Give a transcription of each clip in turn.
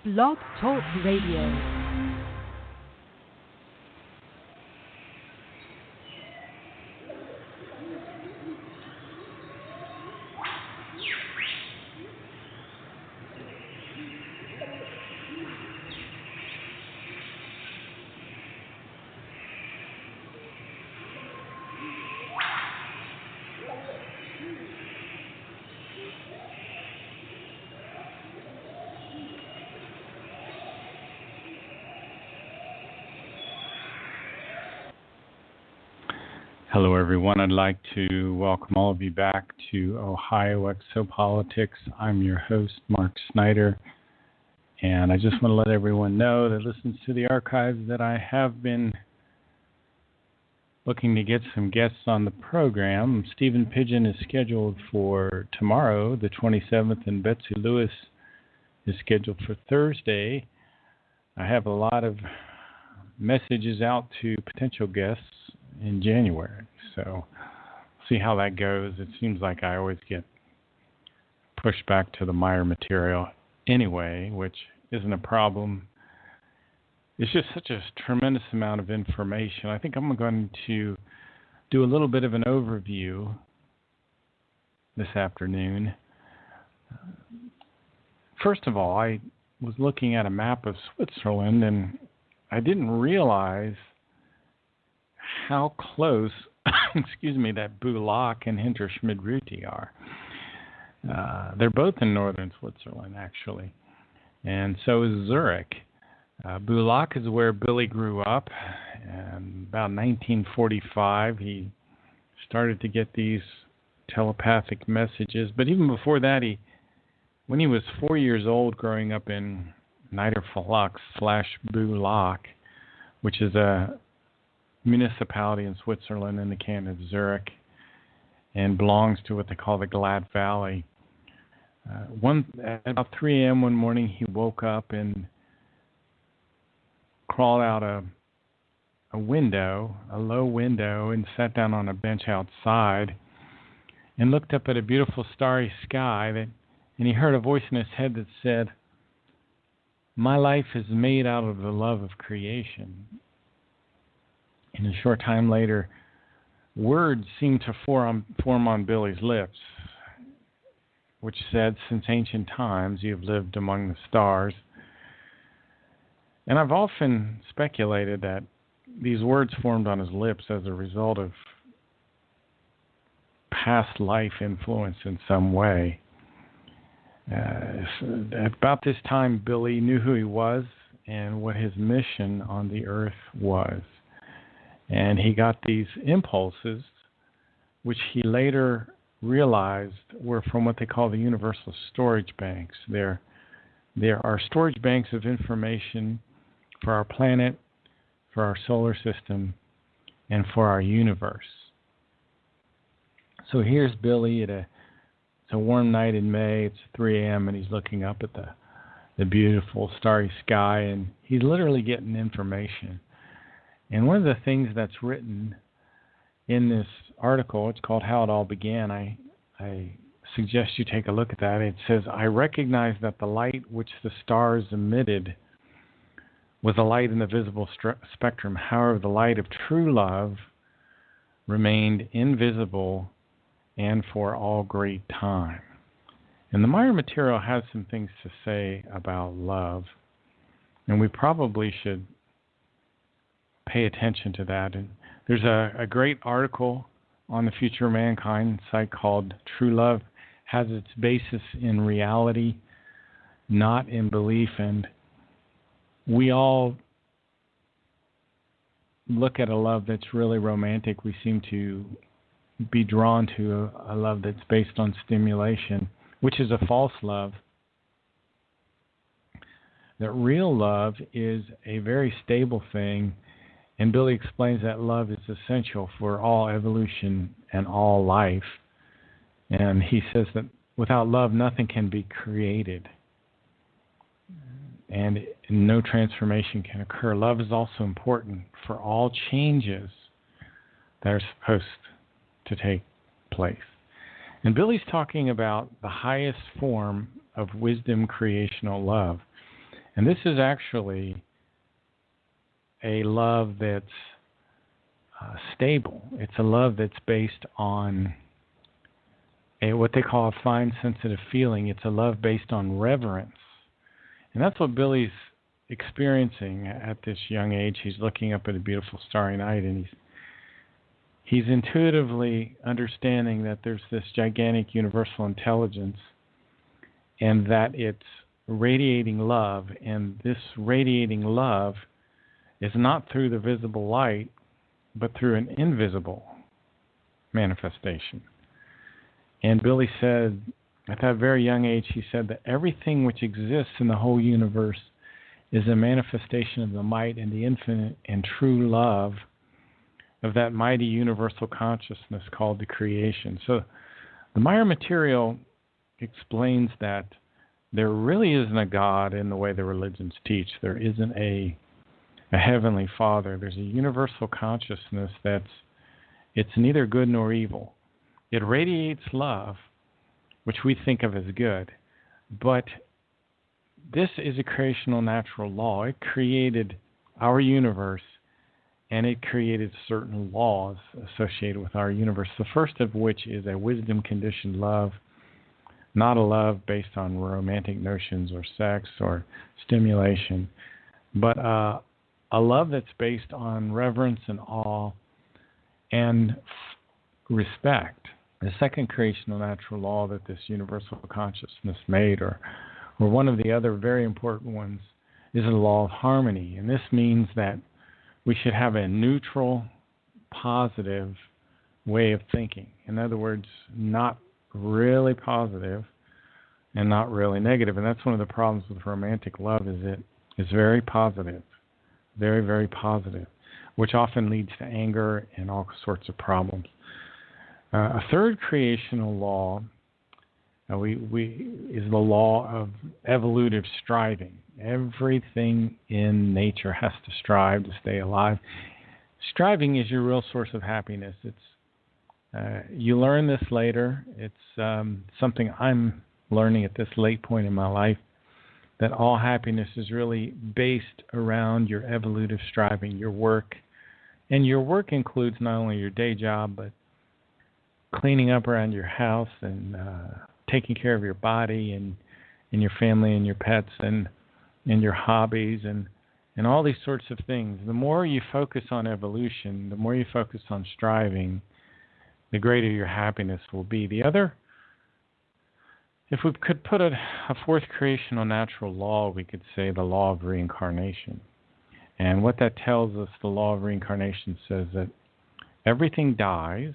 Blog Talk Radio. Hello, everyone. I'd like to welcome all of you back to Ohio Exopolitics. I'm your host, Mark Snyder, and I just want to let everyone know that listens to the archives that I have been looking to get some guests on the program. Stephen Pigeon is scheduled for tomorrow, the 27th, and Betsy Lewis is scheduled for Thursday. I have a lot of messages out to potential guests in January, so see how that goes. It seems like I always get pushed back to the Meier material anyway, which isn't a problem. It's just such a tremendous amount of information. I think I'm going to do a little bit of an overview this afternoon. First of all, I was looking at a map of Switzerland, and I didn't realize how close, that Bulak and Hinterschmid-Ruti are. They're both in northern Switzerland, actually, and so is Zurich. Bulak is where Billy grew up, and about 1945 he started to get these telepathic messages. But even before that, when he was 4 years old, growing up in Niederflachs/Bulak, which is a municipality in Switzerland in the canton of Zurich, and belongs to what they call the Glad Valley. At about 3 a.m. one morning, he woke up and crawled out a window, a low window, and sat down on a bench outside and looked up at a beautiful starry sky. And he heard a voice in his head that said, "My life is made out of the love of creation." And a short time later, words seemed to form on Billy's lips, which said, "Since ancient times you have lived among the stars." And I've often speculated that these words formed on his lips as a result of past life influence in some way. At about this time, Billy knew who he was and what his mission on the earth was. And he got these impulses, which he later realized were from what they call the universal storage banks. There are storage banks of information for our planet, for our solar system, and for our universe. So here's Billy it's a warm night in May. It's 3 a.m. and he's looking up at the beautiful starry sky, and he's literally getting information. And one of the things that's written in this article, it's called How It All Began. I suggest you take a look at that. It says, "I recognize that the light which the stars emitted was a light in the visible spectrum. However, the light of true love remained invisible and for all great time." And the Meier material has some things to say about love, and we probably should pay attention to that. And there's a great article on the future of mankind site called "True Love Has Its Basis in Reality, Not in Belief." And we all look at a love that's really romantic. We seem to be drawn to a love that's based on stimulation, which is a false love. That real love is a very stable thing. And Billy explains that love is essential for all evolution and all life. And he says that without love, nothing can be created. And no transformation can occur. Love is also important for all changes that are supposed to take place. And Billy's talking about the highest form of wisdom creational love. And this is actually a love that's stable. It's a love that's based on what they call a fine sensitive feeling. It's a love based on reverence. And that's what Billy's experiencing at this young age. He's looking up at a beautiful starry night, and he's intuitively understanding that there's this gigantic universal intelligence and that it's radiating love. And this radiating love is not through the visible light, but through an invisible manifestation. And Billy said, at that very young age, he said that everything which exists in the whole universe is a manifestation of the might and the infinite and true love of that mighty universal consciousness called the creation. So the Meier material explains that there really isn't a God in the way the religions teach. There isn't a heavenly Father. There's a universal consciousness it's neither good nor evil. It radiates love, which we think of as good, but this is a creational natural law. It created our universe, and it created certain laws associated with our universe, the first of which is a wisdom-conditioned love, not a love based on romantic notions or sex or stimulation, but a love that's based on reverence and awe and respect. The second creational natural law that this universal consciousness made, or one of the other very important ones, is the law of harmony. And this means that we should have a neutral, positive way of thinking. In other words, not really positive and not really negative. And that's one of the problems with romantic love, is it is very positive, very, very positive, which often leads to anger and all sorts of problems. A third creational law is the law of evolutive striving. Everything in nature has to strive to stay alive. Striving is your real source of happiness. You learn this later. It's something I'm learning at this late point in my life, that all happiness is really based around your evolutive striving, your work. And your work includes not only your day job, but cleaning up around your house and taking care of your body and your family and your pets and your hobbies and all these sorts of things. The more you focus on evolution, the more you focus on striving, the greater your happiness will be. The other, if we could put a fourth creational natural law, we could say the law of reincarnation. And what that tells us, the law of reincarnation says that everything dies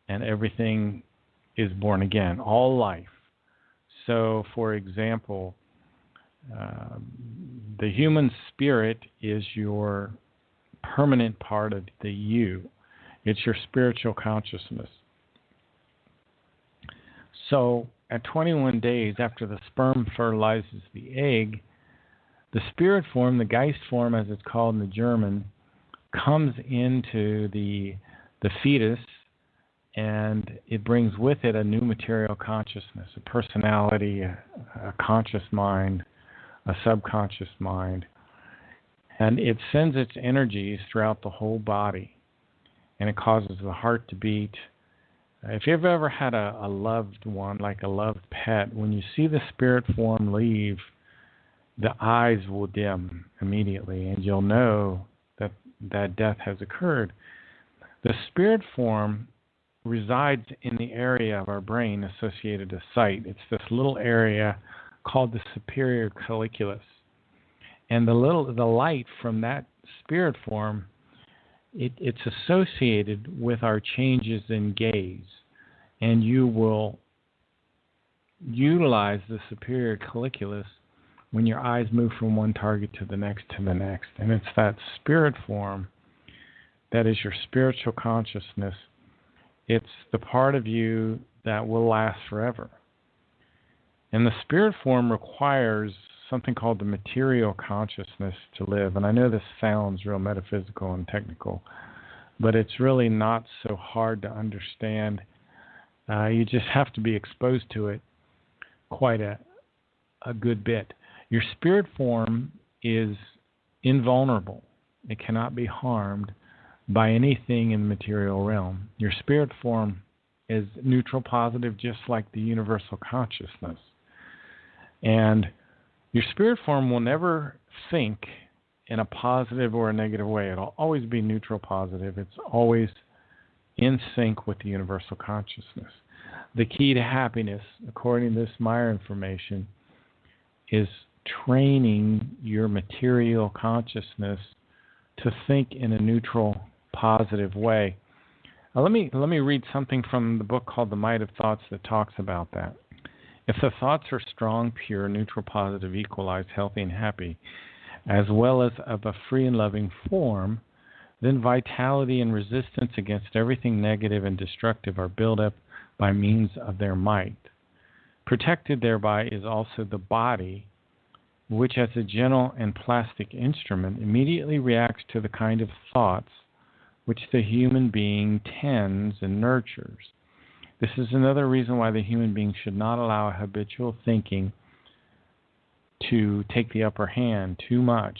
and everything is born again, all life. So, for example, the human spirit is your permanent part of the you. It's your spiritual consciousness. So, at 21 days after the sperm fertilizes the egg, the spirit form, the Geist form as it's called in the German, comes into the fetus, and it brings with it a new material consciousness, a personality, a conscious mind, a subconscious mind. And it sends its energies throughout the whole body, and it causes the heart to beat. If you've ever had a loved one, like a loved pet, when you see the spirit form leave, the eyes will dim immediately, and you'll know that death has occurred. The spirit form resides in the area of our brain associated to sight. It's this little area called the superior colliculus. And the light from that spirit form, it's associated with our changes in gaze. And you will utilize the superior colliculus when your eyes move from one target to the next to the next. And it's that spirit form that is your spiritual consciousness. It's the part of you that will last forever. And the spirit form requires something called the material consciousness to live. And I know this sounds real metaphysical and technical, but it's really not so hard to understand. You just have to be exposed to it quite a good bit. Your spirit form is invulnerable. It cannot be harmed by anything in the material realm. Your spirit form is neutral positive, just like the universal consciousness. And your spirit form will never think in a positive or a negative way. It'll always be neutral positive. It's always in sync with the universal consciousness. The key to happiness, according to this Meier information, is training your material consciousness to think in a neutral, positive way. Let me read something from the book called The Might of Thoughts that talks about that. If the thoughts are strong, pure, neutral, positive, equalized, healthy, and happy, as well as of a free and loving form, then vitality and resistance against everything negative and destructive are built up by means of their might. Protected thereby is also the body, which as a gentle and plastic instrument immediately reacts to the kind of thoughts which the human being tends and nurtures. This is another reason why the human being should not allow habitual thinking to take the upper hand too much,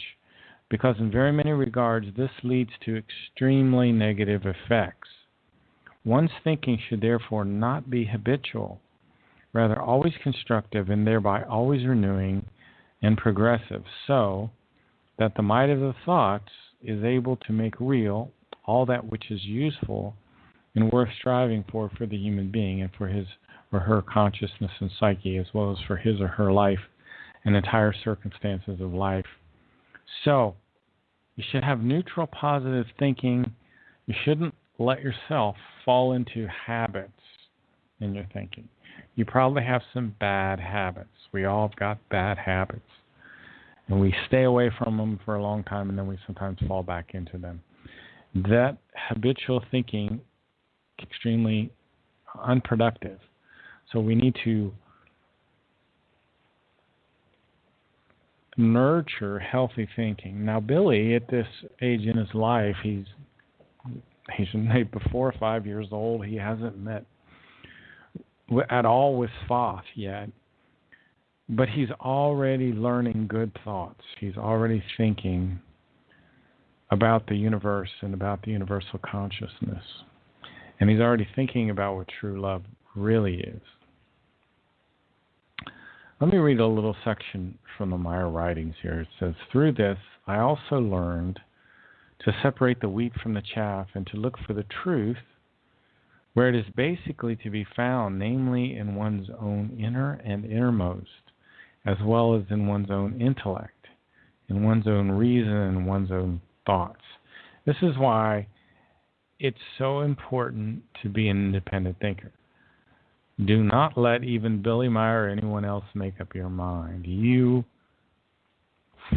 because in very many regards this leads to extremely negative effects. One's thinking should therefore not be habitual, rather always constructive and thereby always renewing and progressive, so that the might of the thoughts is able to make real all that which is useful and worth striving for the human being and for his or her consciousness and psyche, as well as for his or her life and entire circumstances of life. So, you should have neutral, positive thinking. You shouldn't let yourself fall into habits in your thinking. You probably have some bad habits. We all have got bad habits. And we stay away from them for a long time, and then we sometimes fall back into them. That habitual thinking is extremely unproductive. So we need to nurture healthy thinking. Now, Billy, at this age in his life, he's maybe 4 or 5 years old. He hasn't met at all with Thoth yet, but he's already learning good thoughts. He's already thinking about the universe and about the universal consciousness. And he's already thinking about what true love really is. Let me read a little section from the Meier writings here. It says, "Through this, I also learned to separate the wheat from the chaff and to look for the truth where it is basically to be found, namely in one's own inner and innermost, as well as in one's own intellect, in one's own reason and one's own thoughts." This is why it's so important to be an independent thinker. Do not let even Billy Meier or anyone else make up your mind. You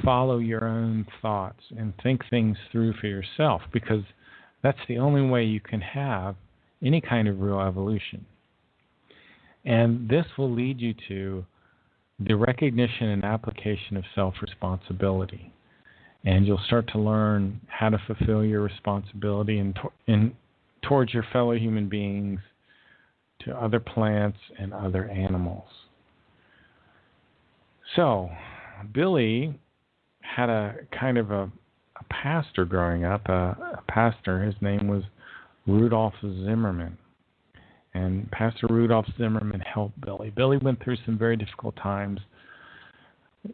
follow your own thoughts and think things through for yourself, because that's the only way you can have any kind of real evolution. And this will lead you to the recognition and application of self-responsibility. And you'll start to learn how to fulfill your responsibility in towards your fellow human beings, to other plants and other animals. So, Billy had a kind of a pastor growing up, a pastor. His name was Rudolf Zimmerman. And Pastor Rudolf Zimmerman helped Billy. Billy went through some very difficult times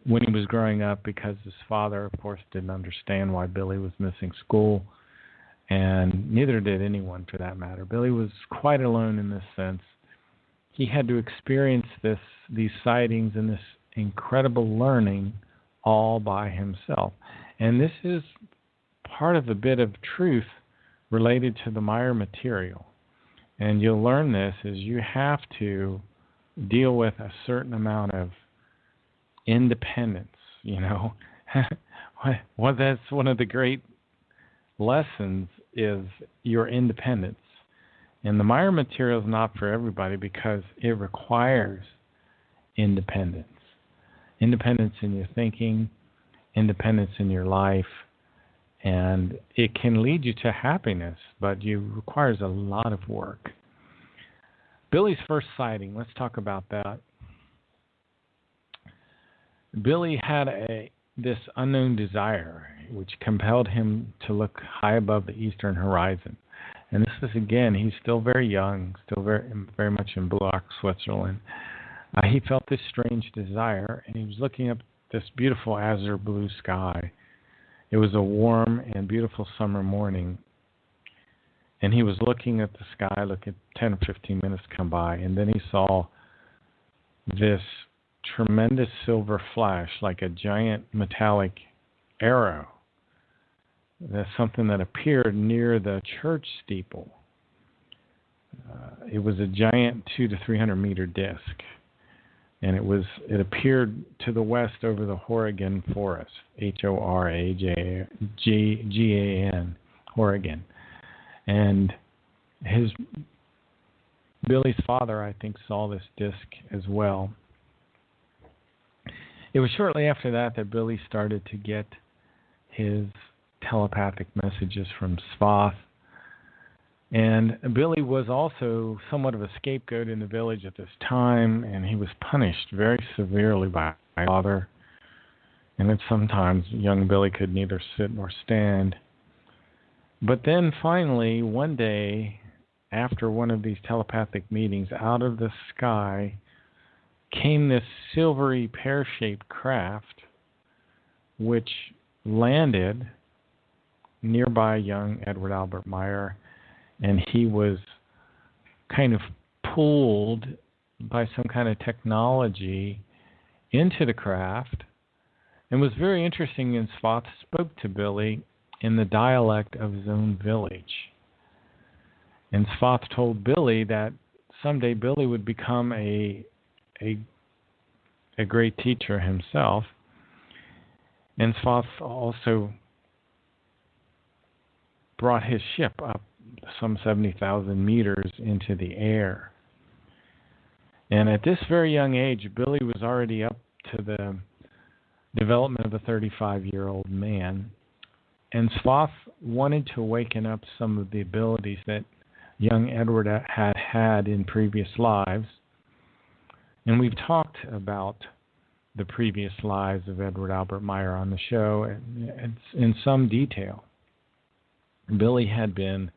when he was growing up, because his father, of course, didn't understand why Billy was missing school, and neither did anyone for that matter. Billy was quite alone in this sense. He had to experience these sightings and this incredible learning all by himself. And this is part of a bit of truth related to the Meier material. And you'll learn this is you have to deal with a certain amount of independence, Well, that's one of the great lessons is your independence. And the Meier material is not for everybody because it requires independence. Independence in your thinking, independence in your life, and it can lead you to happiness, but it requires a lot of work. Billy's first sighting, let's talk about that. Billy had this unknown desire which compelled him to look high above the eastern horizon. And this is, again, he's still very young, still very much in Blois, Switzerland. He felt this strange desire, and he was looking up this beautiful azure blue sky. It was a warm and beautiful summer morning, and he was looking at the sky, looking at 10 or 15 minutes come by, and then he saw this tremendous silver flash, like a giant metallic arrow. That's something that appeared near the church steeple. It was a giant 200 to 300 meter disc, and it appeared to the west over the Horrigan Forest, Horagan, Horrigan, and Billy's father, I think, saw this disc as well. It was shortly after that Billy started to get his telepathic messages from Svath. And Billy was also somewhat of a scapegoat in the village at this time, and he was punished very severely by his father. And then sometimes young Billy could neither sit nor stand. But then finally, one day, after one of these telepathic meetings, out of the sky came this silvery pear-shaped craft, which landed nearby young Edward Albert Meier, and he was kind of pulled by some kind of technology into the craft. And was very interesting, and Svath spoke to Billy in the dialect of his own village. And Svath told Billy that someday Billy would become a great teacher himself. And Svath also brought his ship up some 70,000 meters into the air. And at this very young age, Billy was already up to the development of a 35-year-old man. And Svath wanted to awaken up some of the abilities that young Edward had in previous lives. And we've talked about the previous lives of Edward Albert Meier on the show in some detail. Billy had been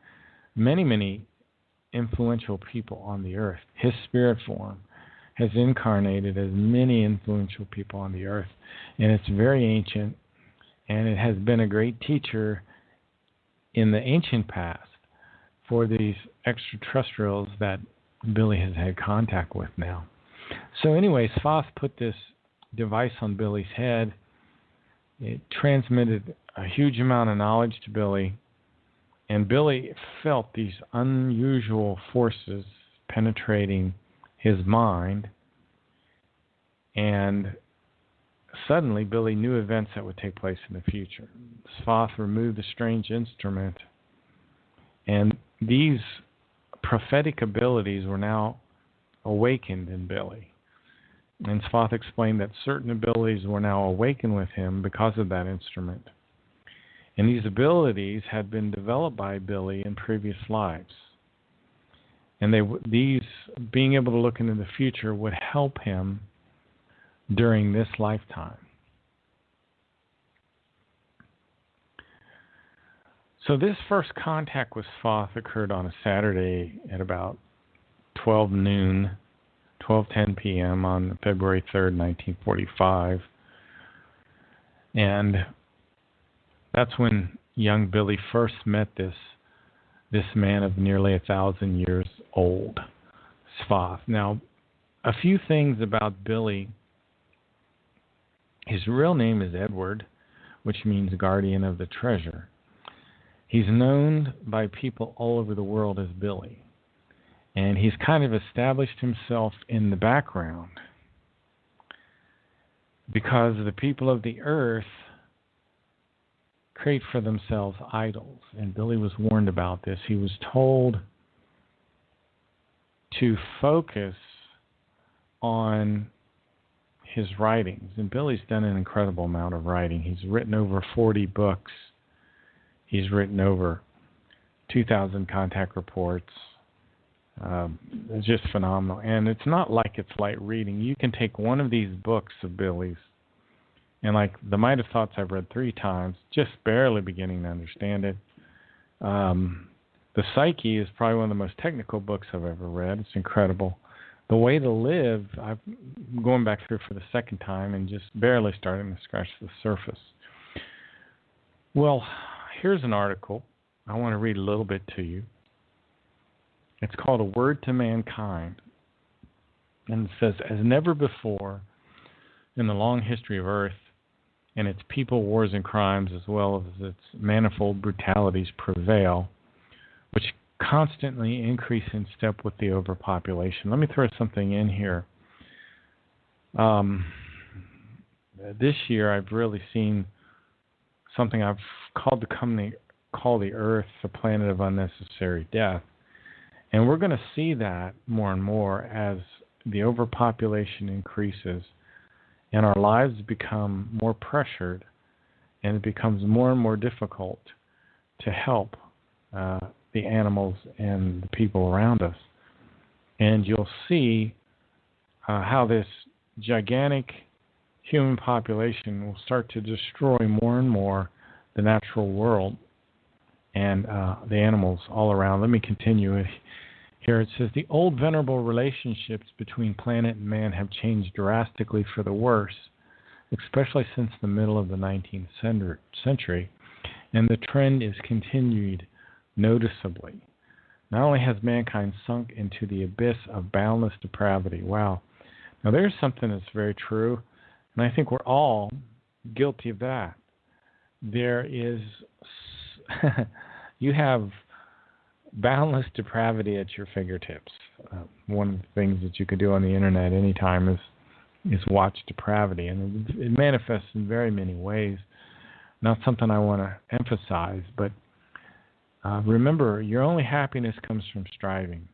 many, many influential people on the earth. His spirit form has incarnated as many influential people on the earth, and it's very ancient, and it has been a great teacher in the ancient past for these extraterrestrials that Billy has had contact with now. So anyway, Svath put this device on Billy's head. It transmitted a huge amount of knowledge to Billy, and Billy felt these unusual forces penetrating his mind. And suddenly, Billy knew events that would take place in the future. Svath removed the strange instrument, and these prophetic abilities were now awakened in Billy. And Svath explained that certain abilities were now awakened with him because of that instrument. And these abilities had been developed by Billy in previous lives. And these, being able to look into the future, would help him during this lifetime. So this first contact with Svath occurred on a Saturday at about 12:10 p.m. on February 3rd, 1945. And that's when young Billy first met this man of nearly 1,000 years old, Svath. Now, a few things about Billy. His real name is Edward, which means guardian of the treasure. He's known by people all over the world as Billy. And he's kind of established himself in the background because the people of the earth create for themselves idols. And Billy was warned about this. He was told to focus on his writings. And Billy's done an incredible amount of writing. He's written over 40 books. He's written over 2,000 contact reports. It's just phenomenal. And it's not like it's light reading. You can take one of these books of Billy's And like the Might of Thoughts, I've read 3 times, just barely beginning to understand it. The Psyche is probably one of the most technical books I've ever read. It's incredible. The Way to Live, I'm going back through for the 2nd time and just barely starting to scratch the surface. Well, here's an article I want to read a little bit to you. It's called A Word to Mankind. And it says, as never before in the long history of Earth and its people, wars, and crimes, as well as its manifold brutalities prevail, which constantly increase in step with the overpopulation. Let me throw something in here. This year I've really seen something I've called the Earth the planet of unnecessary death. And we're going to see that more and more as the overpopulation increases and our lives become more pressured, and it becomes more and more difficult to help the animals and the people around us. And you'll see how this gigantic human population will start to destroy more and more the natural world and the animals all around. Let me continue it. Here it says, the old venerable relationships between planet and man have changed drastically for the worse, especially since the middle of the 19th century, and the trend is continued noticeably. Not only has mankind sunk into the abyss of boundless depravity. Wow. Now there's something that's very true, and I think we're all guilty of that. There is, you have boundless depravity at your fingertips. One of the things that you can do on the internet anytime is watch depravity, and it manifests in very many ways. Not something I want to emphasize, but remember, your only happiness comes from striving,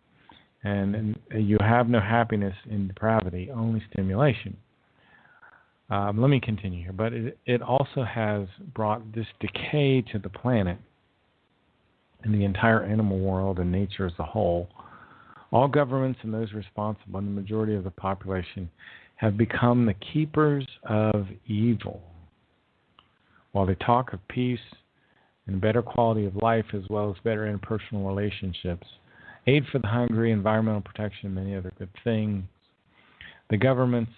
and you have no happiness in depravity, only stimulation. Let me continue here, but it also has brought this decay to the planet and the entire animal world and nature as a whole. All governments and those responsible, and the majority of the population, have become the keepers of evil. While they talk of peace and better quality of life, as well as better interpersonal relationships, aid for the hungry, environmental protection, and many other good things, the governments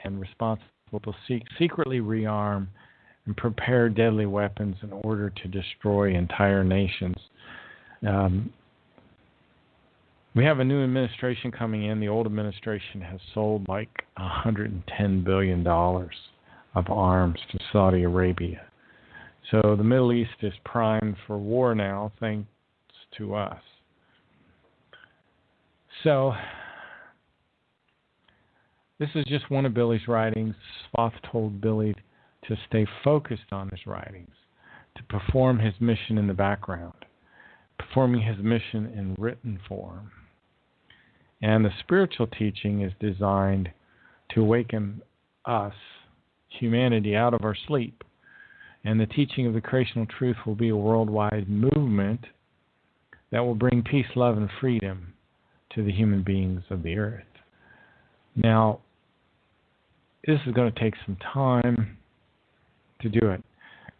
and responsible will secretly rearm and prepare deadly weapons in order to destroy entire nations. We have a new administration coming in. The old administration has sold like $110 billion of arms to Saudi Arabia. So the Middle East is primed for war now, thanks to us. So this is just one of Billy's writings. Spoth told Billy to stay focused on his writings, to perform his mission in the background, performing his mission in written form. And the spiritual teaching is designed to awaken us, humanity, out of our sleep. And the teaching of the creational truth will be a worldwide movement that will bring peace, love, and freedom to the human beings of the earth. Now, this is going to take some time to do it.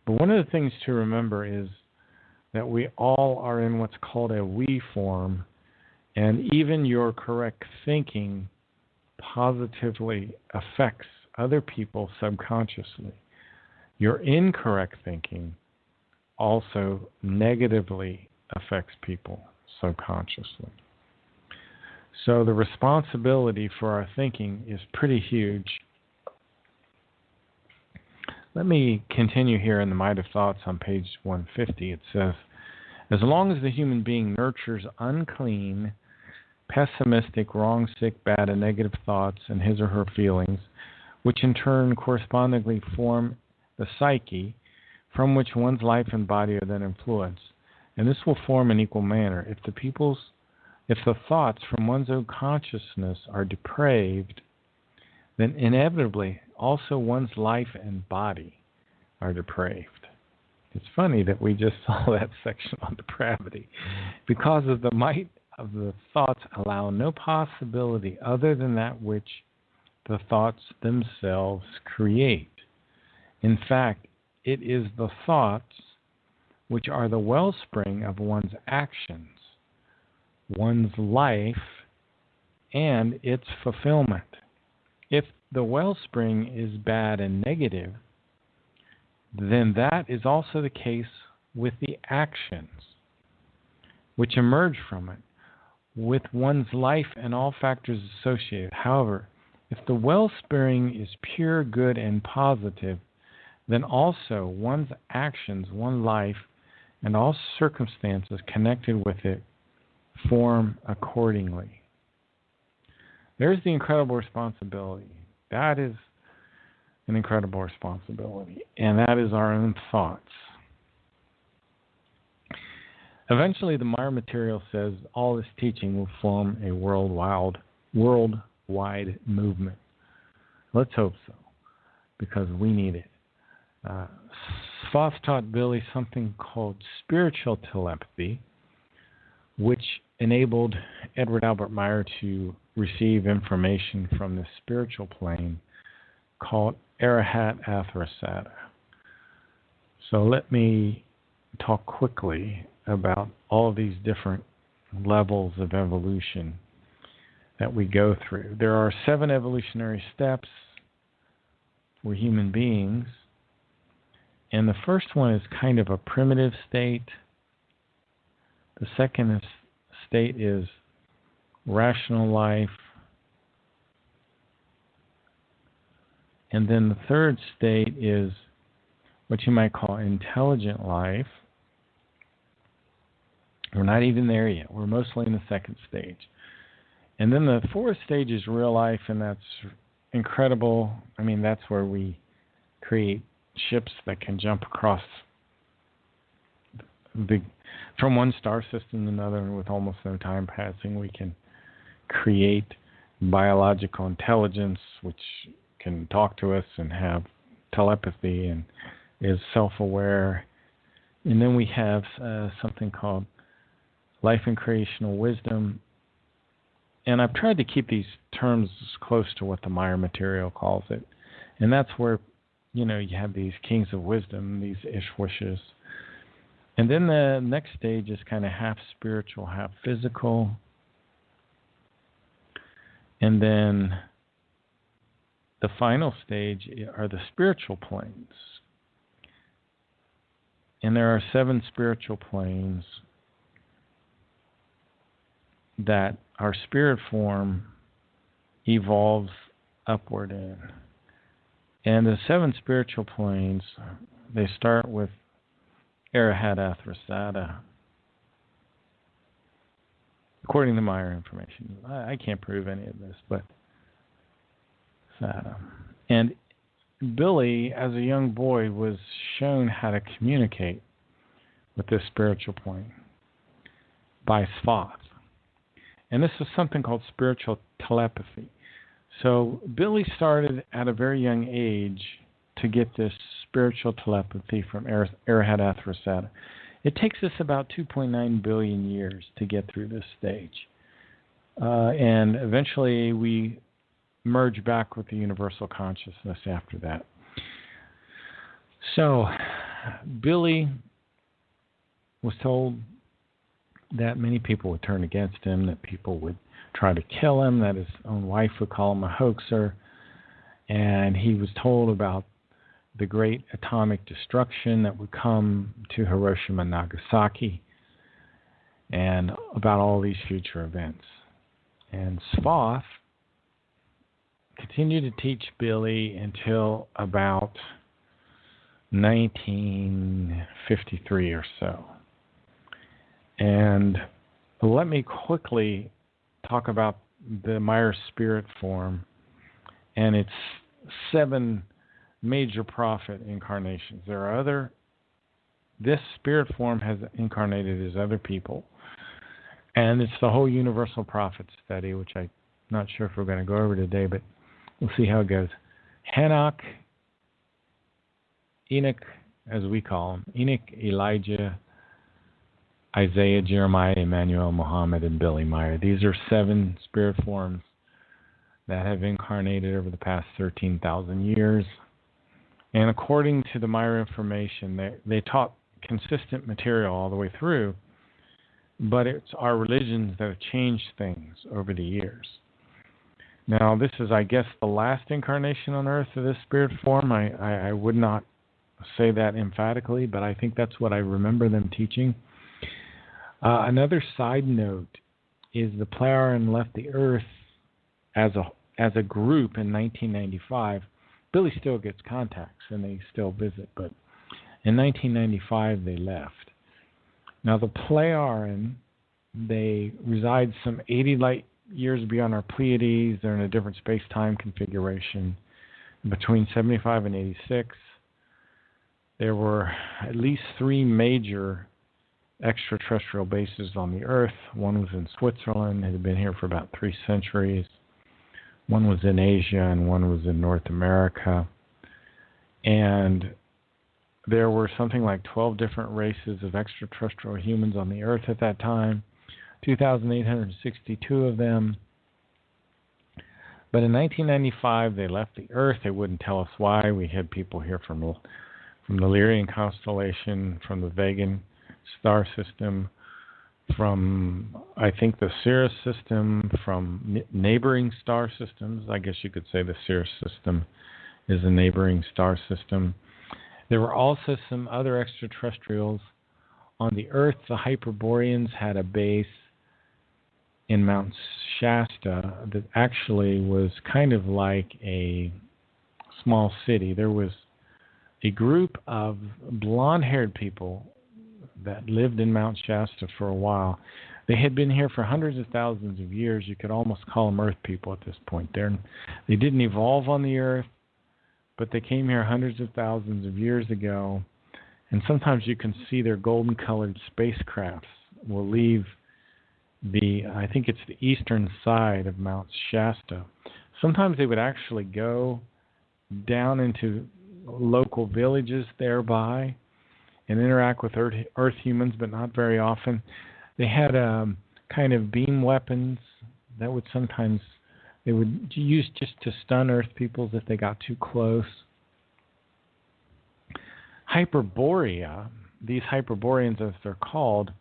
But one of the things to remember is that we all are in what's called a we form, and even your correct thinking positively affects other people subconsciously. Your incorrect thinking also negatively affects people subconsciously. So the responsibility for our thinking is pretty huge. Let me continue here in the Might of Thoughts on page 150. It says, as long as the human being nurtures unclean, pessimistic, wrong, sick, bad, and negative thoughts in his or her feelings, which in turn correspondingly form the psyche, from which one's life and body are then influenced, and this will form in equal manner. If the thoughts from one's own consciousness are depraved, then inevitably also one's life and body are depraved. It's funny that we just saw that section on depravity. Because of the might of the thoughts allow no possibility other than that which the thoughts themselves create. In fact, it is the thoughts which are the wellspring of one's actions, one's life, and its fulfillment. If the wellspring is bad and negative, then that is also the case with the actions which emerge from it, with one's life and all factors associated. However, if the wellspring is pure good and positive, then also one's actions, one's life, and all circumstances connected with it form accordingly. There's the incredible responsibility. That is an incredible responsibility, and that is our own thoughts. Eventually, the Meier material says all this teaching will form a worldwide movement. Let's hope so, because we need it. Swath taught Billy something called spiritual telepathy, which enabled Edward Albert Meier to receive information from the spiritual plane called Arahat Athrasata. So let me talk quickly about all of these different levels of evolution that we go through. There are 7 evolutionary steps for human beings, and the first one is kind of a primitive state. The second state is rational life. And then the third state is what you might call intelligent life. We're not even there yet. We're mostly in the second stage. And then the fourth stage is real life, and that's incredible. I mean, that's where we create ships that can jump across from one star system to another, and with almost no time passing, we can create biological intelligence, which can talk to us and have telepathy and is self-aware. And then we have something called life and creational wisdom. And I've tried to keep these terms close to what the Meier material calls it. And that's where, you have these kings of wisdom, these Ishwishes. And then the next stage is kind of half spiritual, half physical. And then the final stage are the spiritual planes. And there are 7 spiritual planes that our spirit form evolves upward in. And the 7 spiritual planes, they start with Arahat Athrasata. According to Meier information. I can't prove any of this, but and Billy, as a young boy, was shown how to communicate with this spiritual plane by Swath. And this is something called spiritual telepathy. So Billy started at a very young age to get this spiritual telepathy from Arahat Athrasata. It takes us about 2.9 billion years to get through this stage. And eventually we merge back with the universal consciousness after that. So Billy was told that many people would turn against him, that people would try to kill him, that his own wife would call him a hoaxer. And he was told about the great atomic destruction that would come to Hiroshima and Nagasaki, and about all these future events. And Swath continued to teach Billy until about 1953 or so. And let me quickly talk about the Meier spirit form and its 7 major prophet incarnations. This spirit form has incarnated as other people. And it's the whole universal prophet study, which I'm not sure if we're going to go over today, but we'll see how it goes. Enoch, as we call them, Enoch, Elijah, Isaiah, Jeremiah, Emmanuel, Muhammad, and Billy Meier. These are 7 spirit forms that have incarnated over the past 13,000 years. And according to the Meier information, they taught consistent material all the way through, but it's our religions that have changed things over the years. Now, this is, I guess, the last incarnation on Earth of this spirit form. I would not say that emphatically, but I think that's what I remember them teaching. Another side note is the Plejaren left the Earth as a group in 1995. Billy still gets contacts and they still visit, but in 1995 they left. Now the Plejaren, they reside some 80 light years beyond our Pleiades. They're in a different space-time configuration. Between 75 and 86, there were at least 3 major extraterrestrial bases on the Earth. One was in Switzerland. It had been here for about 3 centuries. One was in Asia and one was in North America. And there were something like 12 different races of extraterrestrial humans on the Earth at that time, 2,862 of them. But in 1995, they left the Earth. They wouldn't tell us why. We had people here from the Lyrian constellation, from the Vegan star system, from, I think, the Sirius system, from neighboring star systems. I guess you could say the Sirius system is a neighboring star system. There were also some other extraterrestrials on the Earth. The Hyperboreans had a base in Mount Shasta that actually was kind of like a small city. There was a group of blonde-haired people that lived in Mount Shasta for a while. They had been here for hundreds of thousands of years. You could almost call them Earth people at this point. They didn't evolve on the Earth, but they came here hundreds of thousands of years ago. And sometimes you can see their golden-colored spacecrafts will leave I think it's the eastern side of Mount Shasta. Sometimes they would actually go down into local villages thereby and interact with Earth humans, but not very often. They had kind of beam weapons that they would use just to stun Earth peoples if they got too close. Hyperborea, these Hyperboreans as they're called,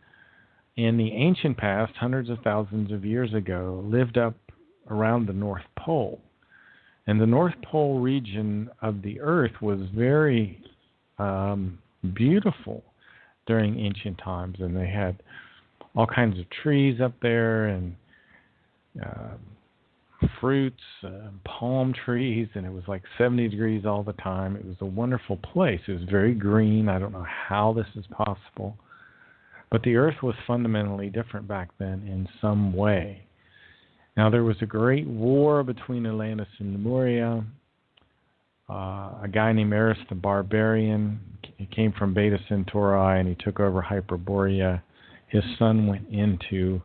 in the ancient past, hundreds of thousands of years ago, lived up around the North Pole. And the North Pole region of the Earth was very beautiful during ancient times, and they had all kinds of trees up there and fruits, palm trees, and it was like 70 degrees all the time. It was a wonderful place. It was very green. I don't know how this is possible, but the Earth was fundamentally different back then in some way. Now, there was a great war between Atlantis and Lemuria. A guy named Eris the Barbarian, he came from Beta Centauri and he took over Hyperborea. His son went into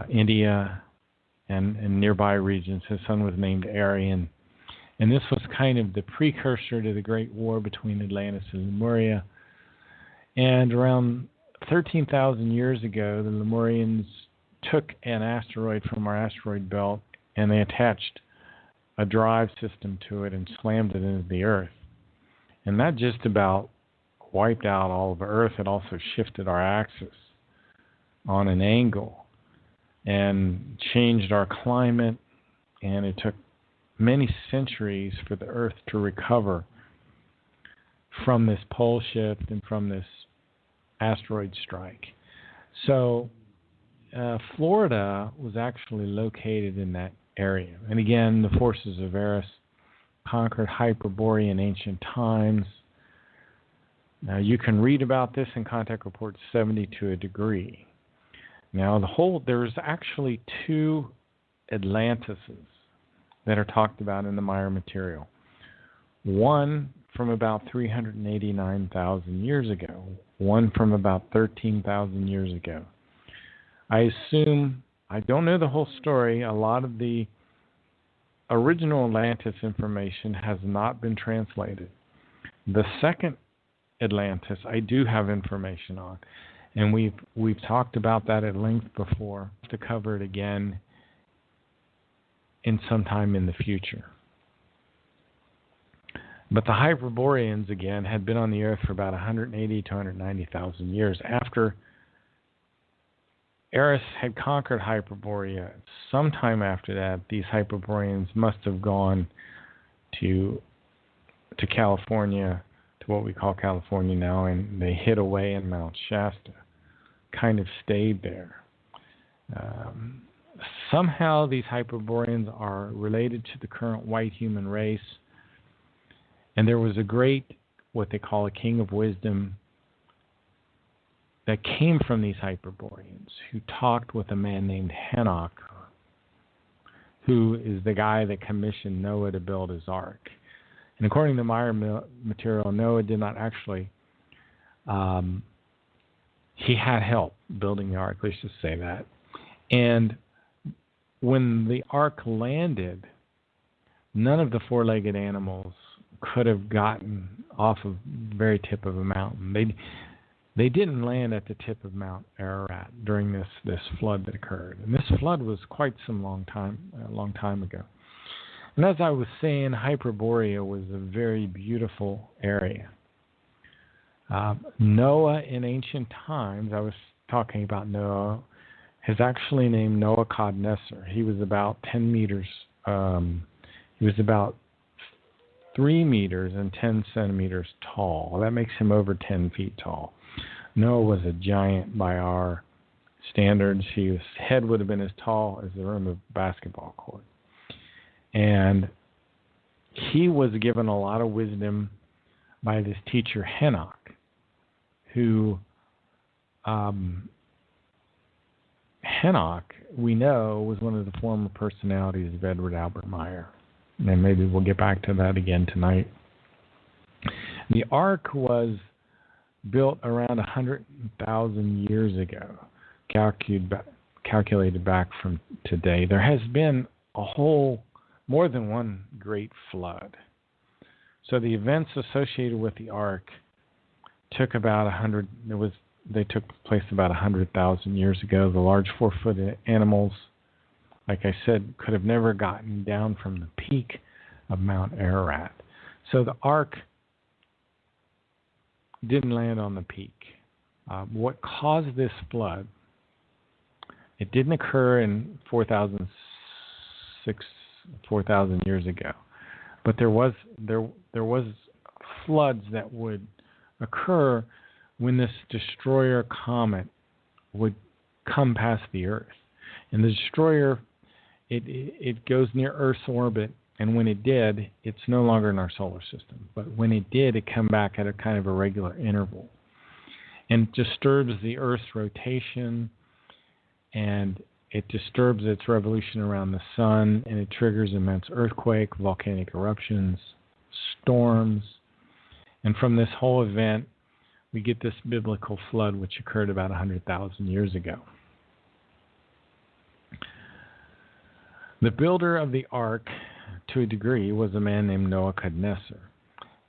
India and nearby regions. His son was named Arian. And this was kind of the precursor to the Great War between Atlantis and Lemuria. And around 13,000 years ago, the Lemurians took an asteroid from our asteroid belt and they attached a drive system to it and slammed it into the Earth. And that just about wiped out all of Earth. It also shifted our axis on an angle and changed our climate, and it took many centuries for the Earth to recover from this pole shift and from this asteroid strike. So Florida was actually located in that area. And again, the forces of Eris conquered Hyperborea in ancient times. Now, you can read about this in Contact Report 70 to a degree. Now, there's actually 2 Atlantises that are talked about in the Meier material. One from about 389,000 years ago, one from about 13,000 years ago. I assume, I don't know the whole story, a lot of the original Atlantis information has not been translated. The second Atlantis I do have information on, and we've talked about that at length before, to cover it again in some time in the future. But the Hyperboreans, again, had been on the Earth for about 180 to 190,000 years. After Eris had conquered Hyperborea, sometime after that, these Hyperboreans must have gone to California, to what we call California now, and they hid away in Mount Shasta, kind of stayed there. Somehow these Hyperboreans are related to the current white human race, and there was a great, what they call a king of wisdom, that came from these Hyperboreans, who talked with a man named Henoch, who is the guy that commissioned Noah to build his ark. And according to Meier material, Noah did not actually, he had help building the ark, let's just say that. And when the ark landed, none of the four-legged animals could have gotten off of the very tip of a mountain. They didn't land at the tip of Mount Ararat during this flood that occurred. And this flood was quite a long time ago. And as I was saying, Hyperborea was a very beautiful area. Noah in ancient times, I was talking about Noah, is actually named Nokodemion. He was about 10 meters. He was about 3 meters and 10 centimeters tall. That makes him over 10 feet tall. Noah was a giant by our standards. His head would have been as tall as the rim of a basketball court. And he was given a lot of wisdom by this teacher Henoch, who Henoch, we know, was one of the former personalities of Edward Albert Meier. And maybe we'll get back to that again tonight. The ark was built around 100,000 years ago, calculated back from today. There has been more than one great flood. So the events associated with the ark took place about 100,000 years ago. The large 4-foot animals, like I said, could have never gotten down from the peak of Mount Ararat. So the ark didn't land on the peak. What caused this flood, it didn't occur in 4,000 years ago, but there was floods that would occur when this destroyer comet would come past the Earth. And the destroyer, it goes near Earth's orbit, and when it did, it's no longer in our solar system. But when it did, it came back at a kind of a regular interval. And disturbs the Earth's rotation, and it disturbs its revolution around the sun, and it triggers immense earthquake, volcanic eruptions, storms. And from this whole event, we get this biblical flood, which occurred about 100,000 years ago. The builder of the ark, to a degree, was a man named Nokodemion,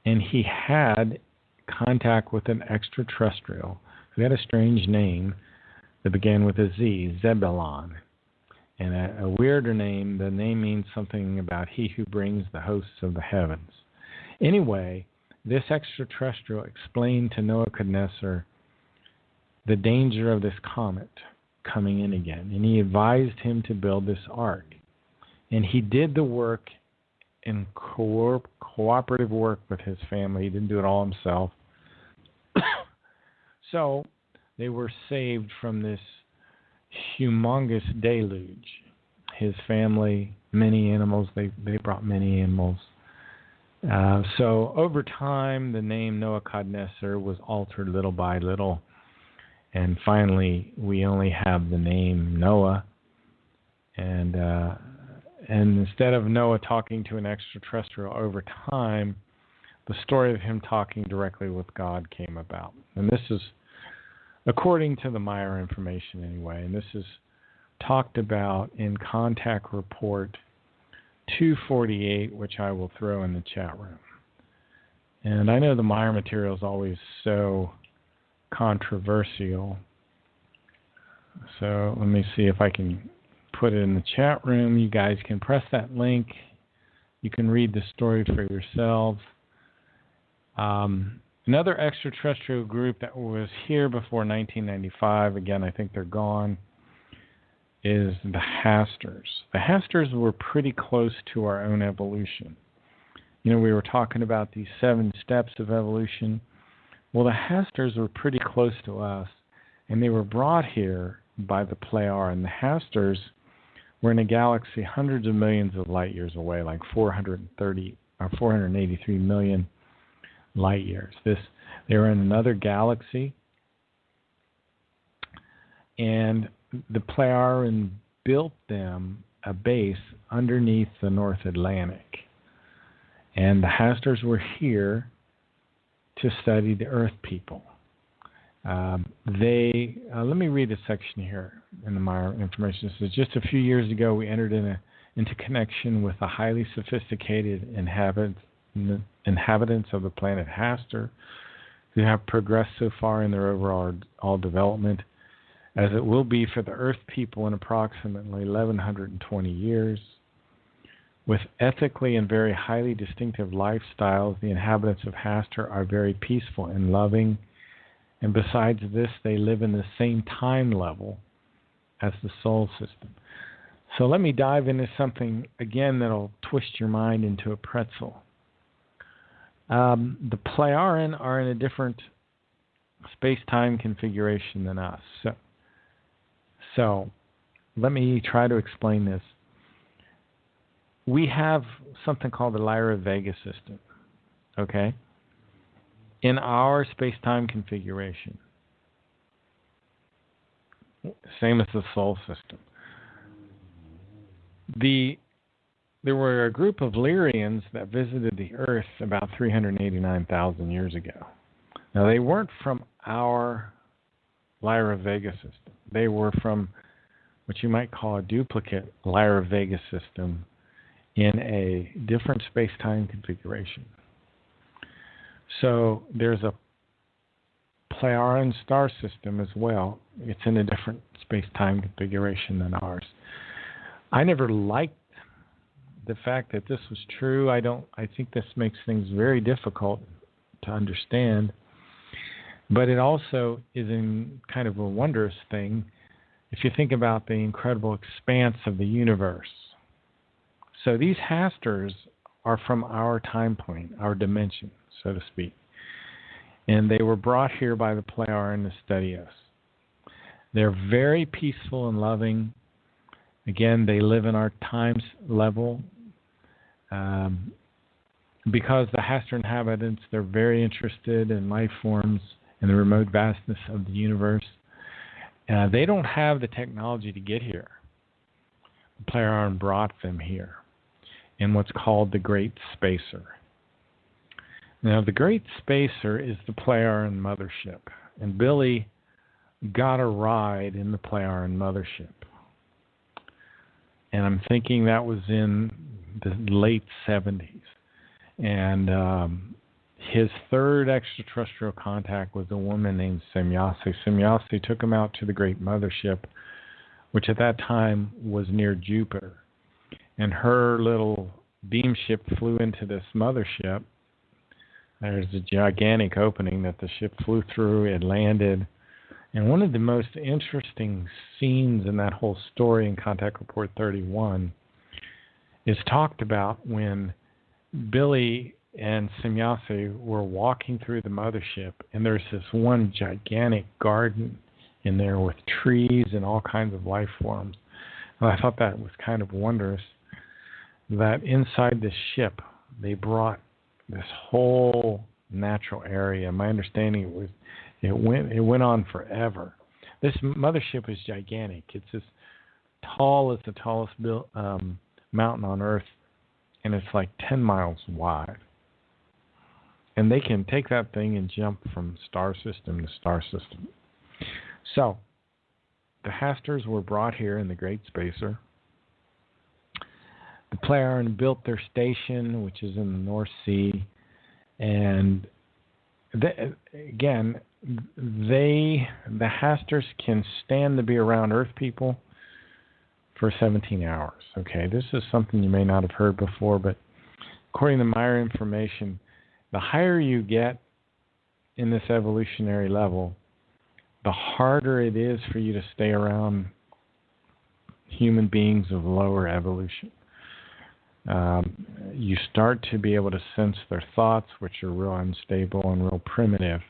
and he had contact with an extraterrestrial who had a strange name that began with a Z, Zebulon, and a weirder name. The name means something about he who brings the hosts of the heavens. Anyway, this extraterrestrial explained to Nokodemion the danger of this comet coming in again, and he advised him to build this ark. And he did the work in cooperative work with his family. He didn't do it all himself. So they were saved from this humongous deluge. His family, many animals, they brought many animals. So over time, the name Nokodemion was altered little by little. And finally, we only have the name Noah. And instead of Noah talking to an extraterrestrial over time, the story of him talking directly with God came about. And this is, according to the Meier information anyway, and this is talked about in Contact Report 248, which I will throw in the chat room. And I know the Meier material is always so controversial. So let me see if I can put it in the chat room. You guys can press that link. You can read the story for yourselves. Another extraterrestrial group that was here before 1995, again, I think they're gone, is the Hasters. The Hasters were pretty close to our own evolution. You know, we were talking about these 7 steps of evolution. Well, the Hasters were pretty close to us, and they were brought here by the Pleiar. And the Hasters were in a galaxy hundreds of millions of light years away, like 483 million light years. They were in another galaxy, and the Pleiaren built them a base underneath the North Atlantic. And the Hasters were here to study the Earth people. Let me read a section here in the Meier information. It says, just a few years ago, we entered into connection with the highly sophisticated inhabitants of the planet Hastur, who have progressed so far in their overall development, as it will be for the Earth people in approximately 1120 years. With ethically and very highly distinctive lifestyles, the inhabitants of Hastur are very peaceful and loving, and besides this, they live in the same time level as the Sol system. So let me dive into something, again, that'll twist your mind into a pretzel. The Pleiaren are in a different space-time configuration than us. So let me try to explain this. We have something called the Lyra-Vega system, okay, in our space-time configuration. Same as the Sol system. There were a group of Lyrians that visited the Earth about 389,000 years ago. Now, they weren't from our Lyra-Vega system. They were from what you might call a duplicate Lyra-Vega system in a different space-time configuration. So there's a Pleiaren star system as well. It's in a different space-time configuration than ours. I never liked the fact that this was true. I think this makes things very difficult to understand. But it also is in kind of a wondrous thing if you think about the incredible expanse of the universe. So these Hasters are from our time plane, our dimension, so to speak. And they were brought here by the Pleiaren to study us. They're very peaceful and loving. Again, they live in our time level. Because the Hastur inhabitants, they're very interested in life forms and the remote vastness of the universe. They don't have the technology to get here. The Pleiaren brought them here in what's called the Great Spacer. Now, the Great Spacer is the Pleiaren Mothership, and Billy got a ride in the Pleiaren Mothership. And I'm thinking that was in the late 70s. And his third extraterrestrial contact was a woman named Semyase. Semyase took him out to the Great Mothership, which at that time was near Jupiter. And her little beam ship flew into this mothership. There's a gigantic opening that the ship flew through. It landed. And one of the most interesting scenes in that whole story in Contact Report 31 is talked about when Billy and Semyase were walking through the mothership, and there's this one gigantic garden in there with trees and all kinds of life forms. And I thought that was kind of wondrous that inside the ship they brought this whole natural area. My understanding was it went on forever. This mothership is gigantic. It's as tall as the tallest mountain on Earth, and it's like 10 miles wide. And they can take that thing and jump from star system to star system. So, the Hasters were brought here in the Great Spacer. The Pleiaren built their station, which is in the North Sea. And the Hasters can stand to be around Earth people for 17 hours. Okay, this is something you may not have heard before, but according to Meier information, the higher you get in this evolutionary level, the harder it is for you to stay around human beings of lower evolution. You start to be able to sense their thoughts, which are real unstable and real primitive,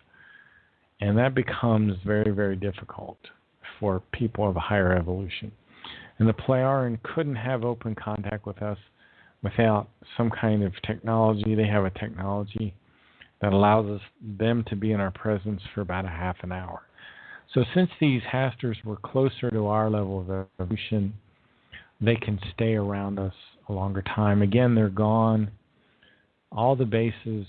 and that becomes very, very difficult for people of a higher evolution. And the Plejaren couldn't have open contact with us without some kind of technology. They have a technology that allows them to be in our presence for about a half an hour. So since these hasters were closer to our level of evolution, they can stay around us a longer time. Again, they're gone. All the bases,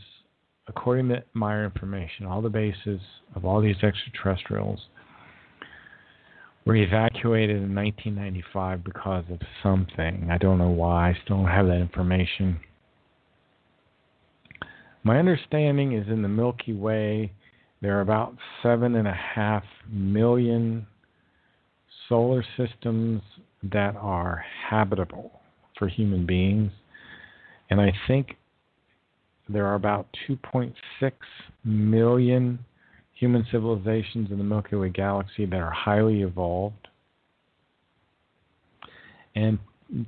according to Meier information, all the bases of all these extraterrestrials were evacuated in 1995 because of something. I don't know why. I still don't have that information. My understanding is in the Milky Way, there are about 7.5 million solar systems that are habitable for human beings. And I think there are about 2.6 million human civilizations in the Milky Way galaxy that are highly evolved. And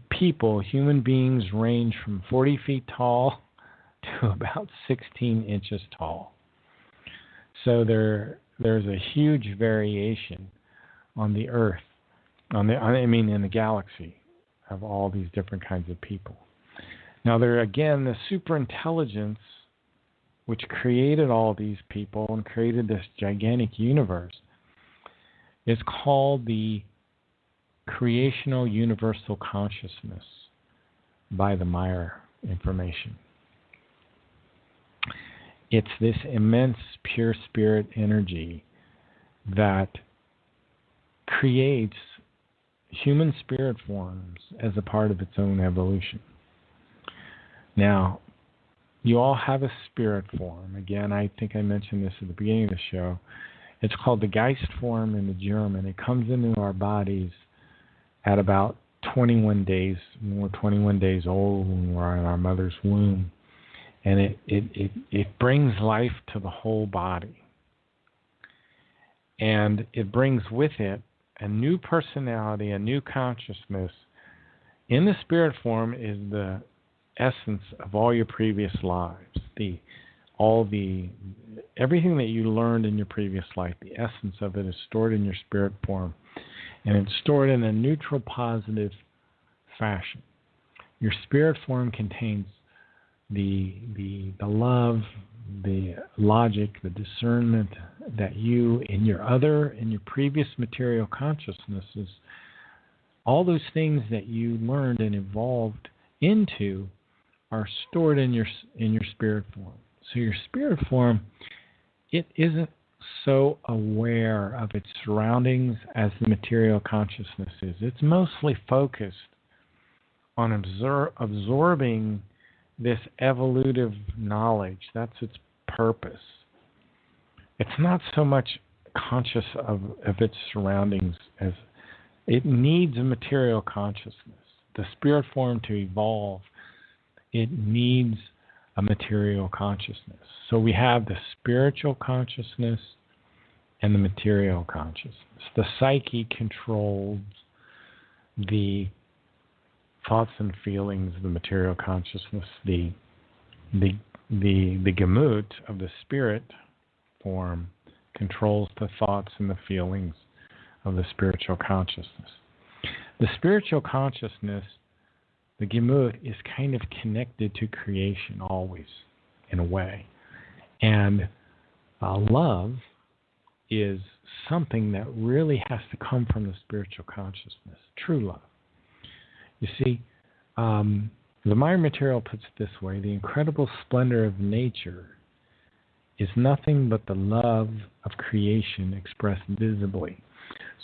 people, human beings, range from 40 feet tall to about 16 inches tall. So there's a huge variation on the Earth, in the galaxy, of all these different kinds of people. Now, again, the superintelligence which created all these people and created this gigantic universe is called the Creational Universal Consciousness by the Meier information. It's this immense pure spirit energy that creates human spirit forms as a part of its own evolution. Now, you all have a spirit form. Again, I think I mentioned this at the beginning of the show. It's called the Geist form in the German. It comes into our bodies at about 21 days. When we're 21 days old, when we're in our mother's womb. And it brings life to the whole body. And it brings with it a new personality, a new consciousness. In the spirit form is the essence of all your previous lives, everything that you learned in your previous life. The essence of it is stored in your spirit form, and it's stored in a neutral, positive fashion. Your spirit form contains the love, the logic, the discernment that you, in your previous material consciousnesses, all those things that you learned and evolved into are stored in your spirit form. So your spirit form, it isn't so aware of its surroundings as the material consciousness is. It's mostly focused on absorbing this evolutive knowledge. That's its purpose. It's not so much conscious of its surroundings as it needs a material consciousness. The spirit form to evolve, it needs a material consciousness. So we have the spiritual consciousness and the material consciousness. The psyche controls the thoughts and feelings of the material consciousness. The Gemut of the spirit form controls the thoughts and the feelings of the spiritual consciousness. The spiritual consciousness, the Gemut, is kind of connected to creation always, in a way. And love is something that really has to come from the spiritual consciousness, true love. You see, the Meier material puts it this way: the incredible splendor of nature is nothing but the love of creation expressed visibly.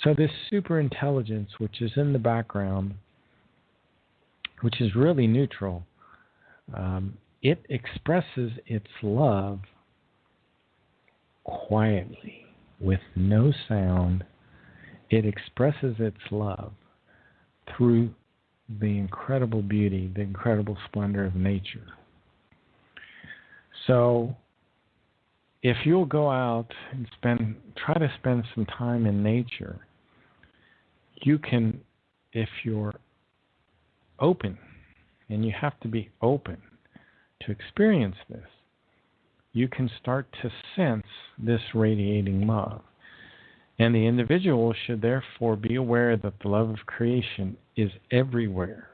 So this superintelligence, which is in the background, which is really neutral, it expresses its love quietly, with no sound. It expresses its love through the incredible beauty, the incredible splendor of nature. So if you'll go out and try to spend some time in nature, you can, if you're open, and you have to be open to experience this, you can start to sense this radiating love. And the individual should therefore be aware that the love of creation is everywhere.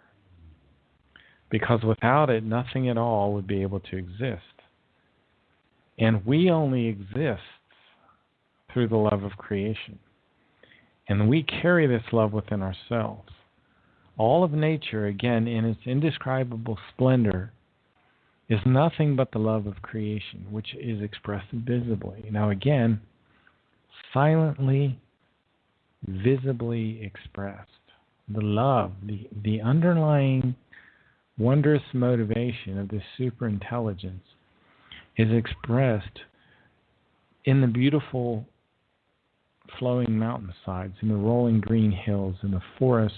Because without it, nothing at all would be able to exist. And we only exist through the love of creation. And we carry this love within ourselves. All of nature, again, in its indescribable splendor, is nothing but the love of creation, which is expressed visibly. Now again, silently, visibly expressed. The love, the underlying wondrous motivation of this superintelligence is expressed in the beautiful flowing mountainsides, in the rolling green hills, in the forests,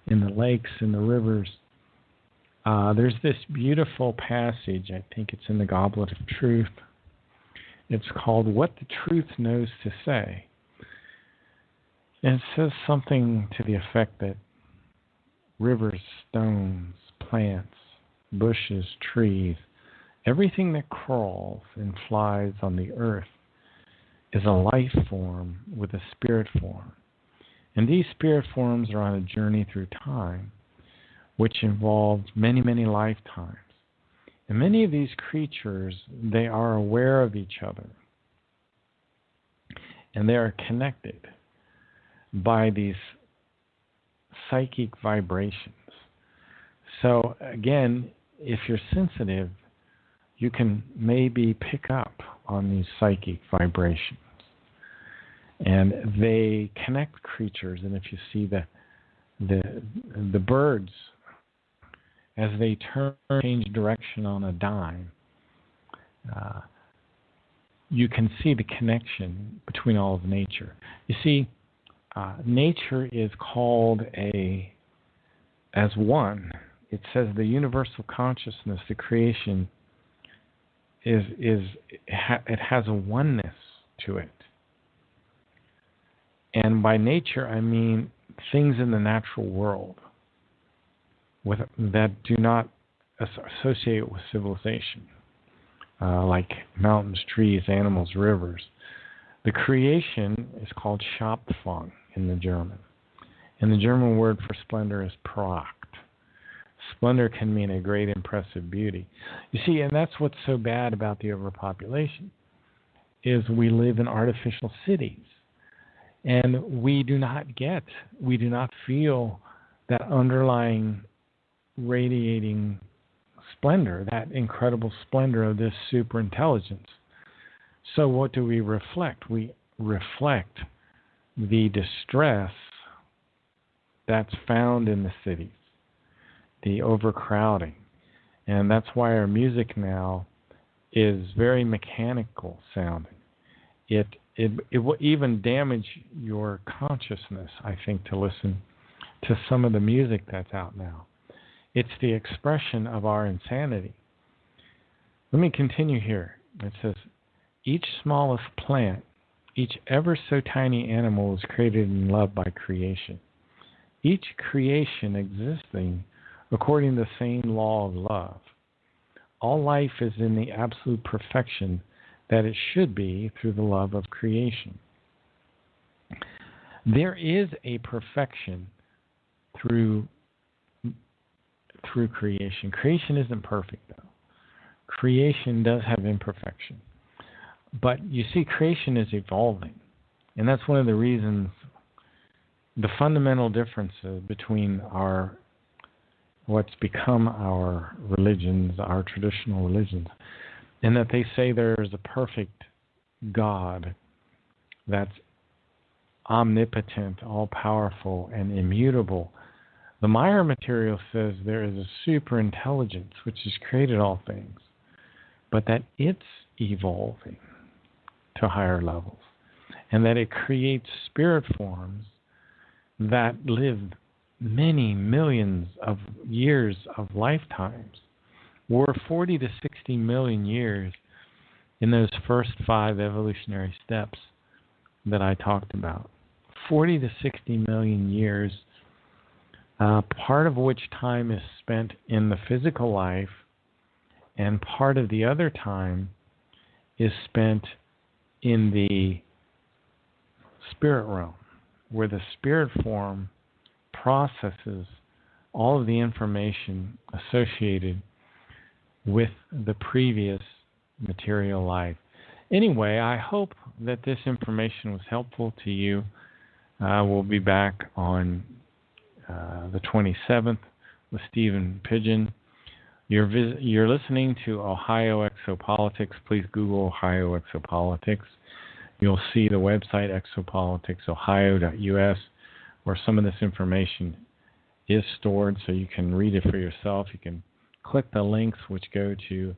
in the lakes, in the rivers. There's this beautiful passage, I think it's in the Goblet of Truth. It's called What the Truth Knows to Say. And it says something to the effect that rivers, stones, plants, bushes, trees, everything that crawls and flies on the earth is a life form with a spirit form. And these spirit forms are on a journey through time, which involves many, many lifetimes. And many of these creatures, they are aware of each other. And they are connected by these psychic vibrations. So again, if you're sensitive, you can maybe pick up on these psychic vibrations. And they connect creatures. And if you see the birds, as they change direction on a dime, you can see the connection between all of nature. You see, nature is called as one. It says the universal consciousness, the creation, it has a oneness to it. And by nature, I mean things in the natural world that do not associate with civilization, like mountains, trees, animals, rivers. The creation is called Schöpfung in the German. And the German word for splendor is Pracht. Splendor can mean a great, impressive beauty. You see, and that's what's so bad about the overpopulation, is we live in artificial cities. And we do not feel that underlying radiating splendor, that incredible splendor of this superintelligence. So what do we reflect? We reflect the distress that's found in the cities, the overcrowding. And that's why our music now is very mechanical sounding. It will even damage your consciousness, I think, to listen to some of the music that's out now. It's the expression of our insanity. Let me continue here. It says, each smallest plant, each ever so tiny animal was created in love by creation. Each creation existing according to the same law of love. All life is in the absolute perfection that it should be through the love of creation. There is a perfection through creation. Creation isn't perfect, though. Creation does have imperfection. But you see, creation is evolving. And that's one of the reasons, the fundamental differences between what's become our religions, our traditional religions, in that they say there's a perfect God that's omnipotent, all-powerful, and immutable. The Meier material says there is a superintelligence which has created all things, but that it's evolving to higher levels, and that it creates spirit forms that live many millions of years of lifetimes. We're 40 to 60 million years in those first 5 evolutionary steps that I talked about. 40 to 60 million years, part of which time is spent in the physical life, and part of the other time is spent in the spirit realm, where the spirit form processes all of the information associated with the previous material life. Anyway, I hope that this information was helpful to you. We'll be back on the 27th with Stephen Pidgeon. You're listening to Ohio Exopolitics. Please Google Ohio Exopolitics. You'll see the website exopoliticsohio.us, where some of this information is stored, so you can read it for yourself. You can click the links which go to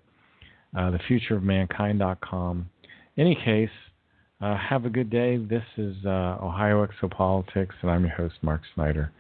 thefutureofmankind.com. In any case, have a good day. This is Ohio Exopolitics, and I'm your host, Mark Snyder.